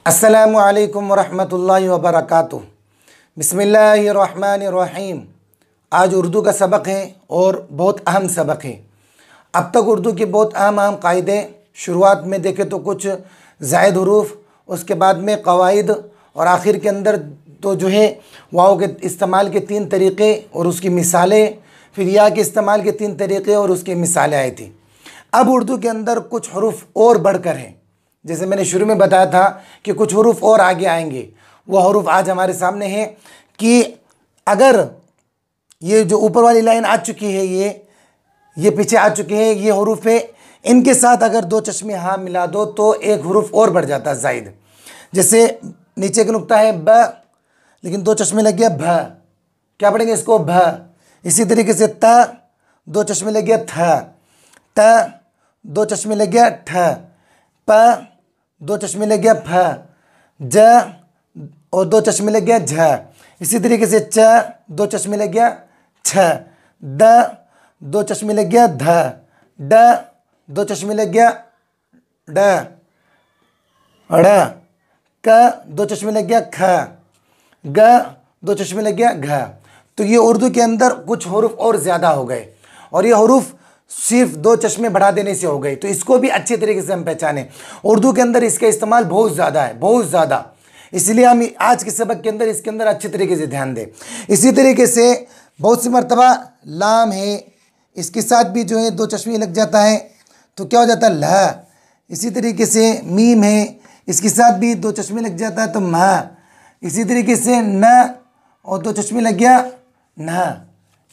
अस्सलामु अलैकुम वरहमतुल्लाहि वबरकातुहू। बिस्मिल्लाहिर्रहमानिर्रहीम। आज उर्दू का सबक है और बहुत अहम सबक है। अब तक उर्दू के बहुत अहम कायदे शुरुआत में देखें तो कुछ ज़ायद हुरूफ, उसके बाद में क़वाइद और आखिर के अंदर तो जो है वाव के इस्तेमाल के 3 तरीक़े और उसकी मिसालें, फिर या के इस्तेमाल के 3 तरीक़े और उसकी मिसालें आई थी। अब उर्दू के अंदर कुछ हुरूफ और बढ़कर हैं। जैसे मैंने शुरू में बताया था कि कुछ हुरूफ और आगे आएंगे, वो हुरूफ आज हमारे सामने हैं कि अगर ये जो ऊपर वाली लाइन आ चुकी है, ये पीछे आ चुके हैं, ये हुरूफ है, इनके साथ अगर 2 चश्मे हाँ मिला दो तो एक हुरूफ और बढ़ जाता है ज़ायद। जैसे नीचे का नुक्ता है ब, लेकिन 2 चश्मे लग गया भ, क्या पढ़ेंगे इसको भ। इसी तरीके से त, 2 चश्मे लग गया थ, त 2 चश्मे लग गया ठ, प 2 चश्मे लग गया फ, ज और 2 चश्मे लग गया झ। इसी तरीके से च 2 चश्मे लग गया छ, द 2 चश्मे लग गया ध, ड 2 चश्मे लग गया ड, ड़ क 2 चश्मे लग गया ख, ग 2 चश्मे लग गया घ। तो ये उर्दू के अंदर कुछ हुरूफ और ज़्यादा हो गए और ये हुरूफ सिर्फ 2 चश्मे बढ़ा देने से हो गई। तो इसको भी अच्छे तरीके से हम पहचानें। उर्दू के अंदर इसका इस्तेमाल बहुत ज़्यादा है, बहुत ज़्यादा, इसलिए हम आज के सबक के अंदर इसके अंदर अच्छे तरीके से ध्यान दें। इसी तरीके से बहुत सी मरतबा लाम है, इसके साथ भी जो है 2 चश्मे लग जाता है तो क्या हो जाता है ल। इसी तरीके से मीम है, इसके साथ भी 2 चश्मे लग जाता है तो म। इसी तरीके से न और 2 चश्मे लग गया न,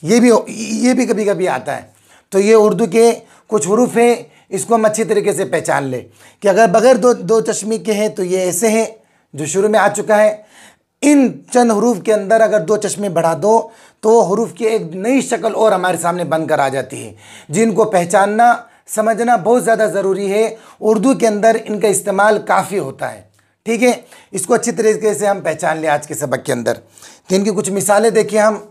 ये भी कभी कभी आता है। तो ये उर्दू के कुछ हुरूफ है, इसको हम अच्छी तरीके से पहचान ले कि अगर बगैर दो चश्मे के हैं तो ये ऐसे है जो शुरू में आ चुका है। इन चंद हुरूफ के अंदर अगर 2 चश्मे बढ़ा दो तो हुरूफ की एक नई शक्ल और हमारे सामने बनकर आ जाती है, जिनको पहचानना समझना बहुत ज़्यादा ज़रूरी है। उर्दू के अंदर इनका इस्तेमाल काफ़ी होता है, ठीक है। इसको अच्छी तरीके से हम पहचान लें आज के सबक के अंदर। तो इनकी कुछ मिसालें देखिए हम।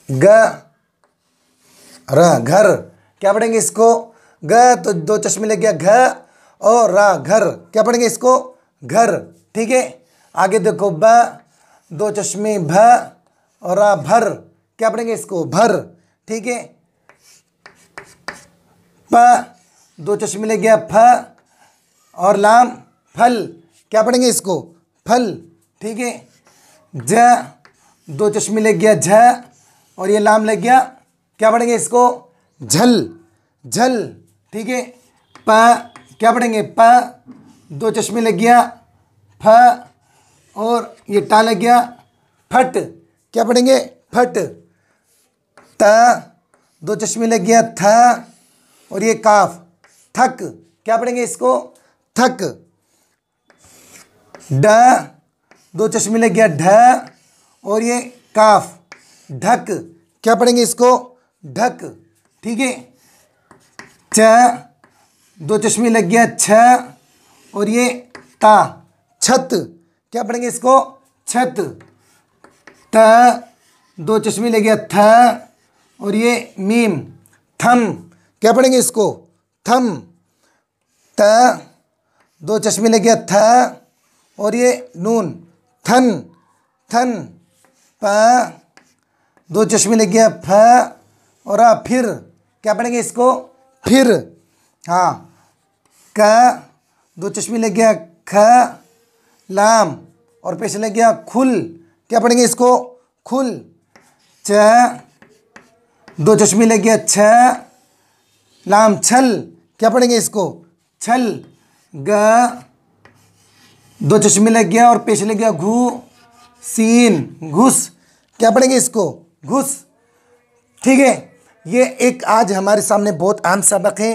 ग र घर, क्या पढ़ेंगे इसको ग तो 2 चश्मे लग गया घ, और रा घर, क्या पढ़ेंगे इसको घर, ठीक है। आगे देखो ब 2 चश्मे भ और रा भर, क्या पढ़ेंगे इसको भर, ठीक है। प 2 चश्मे लग गया फ और लाम फल, क्या पढ़ेंगे इसको फल, ठीक है। ज 2 चश्मे लग गया झ और ये लाम लग गया, क्या पढ़ेंगे इसको झल, झल, ठीक है। प क्या पढ़ेंगे प 2 चश्मे लग गया फ और ये टा लग गया फट, क्या पढ़ेंगे फट। त 2 चश्मे लग गया थ और ये काफ थक, क्या पढ़ेंगे इसको थक। ड 2 चश्मे लग गया ढ और ये काफ ढक, क्या पढ़ेंगे इसको ढक, ठीक है। च 2 चश्मे लग गया छ और ये ता छत, क्या पढ़ेंगे इसको छत। त 2 चश्मे लग गया थ और ये मीम थम, क्या पढ़ेंगे इसको थम। त 2 चश्मे लग गया थ और ये नून थन, थन। प 2 चश्मे लग गया फ और फिर, क्या पढ़ेंगे इसको फिर, हाँ। क 2 चश्मे लग गया ख लाम और पेश लग गया खुल, क्या पढ़ेंगे इसको खुल। च 2 चश्मे लग गया छ लाम छल, क्या पढ़ेंगे इसको छल। ग 2 चश्मे लग गया और पेश लग गया घू सीन घुस, क्या पढ़ेंगे इसको घुस, ठीक है। ये एक आज हमारे सामने बहुत अहम सबक है।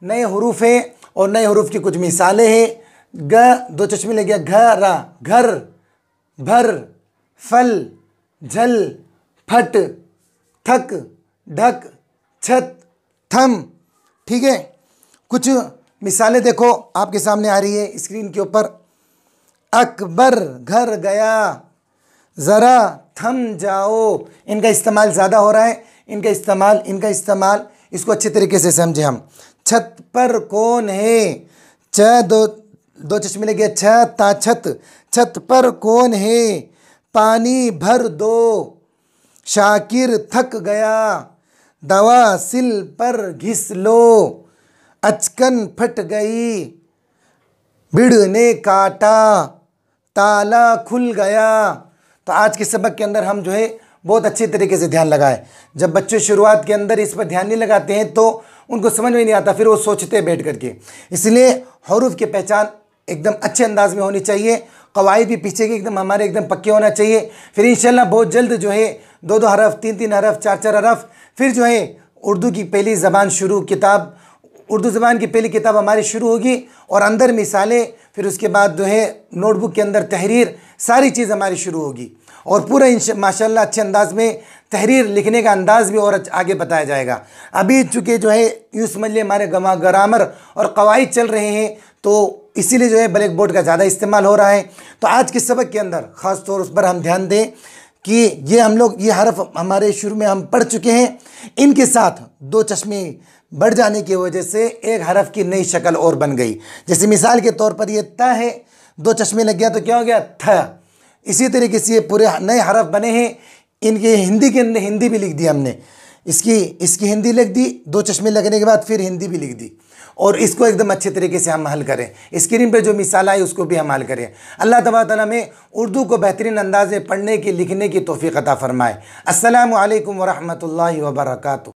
नए हुरूफ है और नए हुरूफ की कुछ मिसालें हैं। ग 2 चश्मे लग गया घ रा घर, भर, फल, झल, फट, थक, ढक, छत, थम, ठीक है। कुछ मिसालें देखो आपके सामने आ रही है स्क्रीन के ऊपर। अकबर घर गया, ज़रा थम जाओ, इनका इस्तेमाल ज़्यादा हो रहा है, इनका इस्तेमाल इसको अच्छे तरीके से समझे हम। छत पर कौन है, च दो दो चश्मे लगे, छ ता छत, छत पर कौन है, पानी भर दो, शाकिर थक गया, दवा सिल पर घिस लो, अचकन फट गई, भीड़ ने काटा, ताला खुल गया। तो आज के सबक के अंदर हम जो है बहुत अच्छे तरीके से ध्यान लगाए। जब बच्चे शुरुआत के अंदर इस पर ध्यान नहीं लगाते हैं तो उनको समझ में नहीं आता, फिर वो सोचते हैं बैठ करके। इसलिए हरूफ की पहचान एकदम अच्छे अंदाज में होनी चाहिए, कवायद भी पीछे के एकदम हमारे एकदम पक्के होना चाहिए। फिर इंशाल्लाह बहुत जल्द जो है 2-2 हरफ, 3-3 हरफ, 4-4 हरफ, फिर जो है उर्दू की पहली ज़बान शुरू किताब, उर्दू ज़बान की पहली किताब हमारी शुरू होगी और अंदर मिसालें, फिर उसके बाद जो है नोटबुक के अंदर तहरीर, सारी चीज़ हमारी शुरू होगी और पूरा माशाल्लाह अच्छे अंदाज में तहरीर लिखने का अंदाज़ भी और आगे बताया जाएगा। अभी चूँकि जो है यूँ समझ लिए हमारे ग्रामर और कवायद चल रहे हैं तो इसीलिए जो है ब्लैक बोर्ड का ज़्यादा इस्तेमाल हो रहा है। तो आज के सबक के अंदर ख़ास तौर उस पर हम ध्यान दें कि ये हम लोग ये हरफ हमारे शुरू में हम पढ़ चुके हैं, इनके साथ 2 चश्मे बढ़ जाने की वजह से एक हरफ की नई शक्ल और बन गई। जैसे मिसाल के तौर पर ये त है, 2 चश्मे लग गया तो क्या हो गया, थ। इसी तरीके से ये पूरे नए हरफ बने हैं। इनके हिंदी के अंदर हिंदी भी लिख दी हमने, इसकी हिंदी लिख दी, 2 चश्मे लगने के बाद फिर हिंदी भी लिख दी और इसको एकदम अच्छे तरीके से हम हल करें। स्क्रीन पे जो मिसाल आई उसको भी हम हल करें। अल्लाह तबारक तआला में उर्दू को बेहतरीन अंदाज में पढ़ने की लिखने की तौफीक अता फरमाए। अस्सलामु अलैकुम व रहमतुल्लाहि व बरकातुहू।